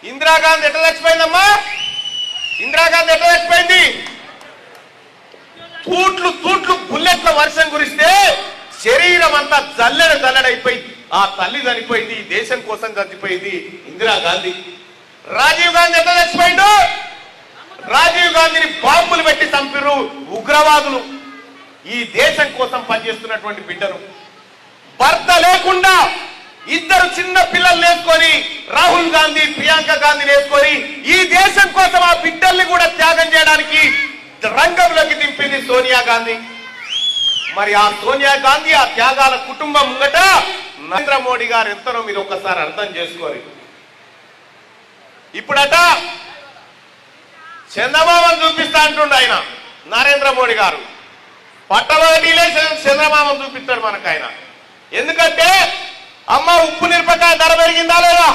ఇందిరాగాంధీ ఎట్లా చచ్చిపోయిందమ్మా? ఇందిరాగాంధీ ఎట్లా చచ్చిపోయింది? తూట్లు తూట్లు బుల్లెట్ల వర్షం కురిస్తే శరీరం అంతా జల్లెడైపోయి ఆ తల్లి చనిపోయింది. ఈ దేశం కోసం చచ్చిపోయింది ఇందిరాగాంధీ. రాజీవ్ గాంధీ ఎట్లా చచ్చిపోయిండు? రాజీవ్ గాంధీని బాంబులు పెట్టి చంపిరు ఉగ్రవాదులు. ఈ దేశం కోసం పనిచేస్తున్నటువంటి బిడ్డను భర్త లేకుండా ఇద్దరు చిన్న పిల్లలు వేసుకొని రాహుల్ గాంధీ ప్రియాంక గాంధీని వేసుకొని ఈ దేశం కోసం ఆ బిడ్డల్ని కూడా త్యాగం చేయడానికి రంగంలోకి దింపింది సోనియా గాంధీ. మరి ఆ సోనియా గాంధీ ఆ త్యాగాల కుటుంబం ముంగట నరేంద్ర మోడీ గారు ఎంతనో మీరు ఒక్కసారి అర్థం చేసుకోరు. ఇప్పుడట చంద్రబాబును చూపిస్తా అంటుండ ఆయన నరేంద్ర మోడీ గారు. పట్టవడిలే చంద్రబాబును చూపిస్తాడు మనకు ఆయన. ఎందుకంటే అమ్మ ఉప్పు మిరపకాయ ధర పెరిగిందా లేదా?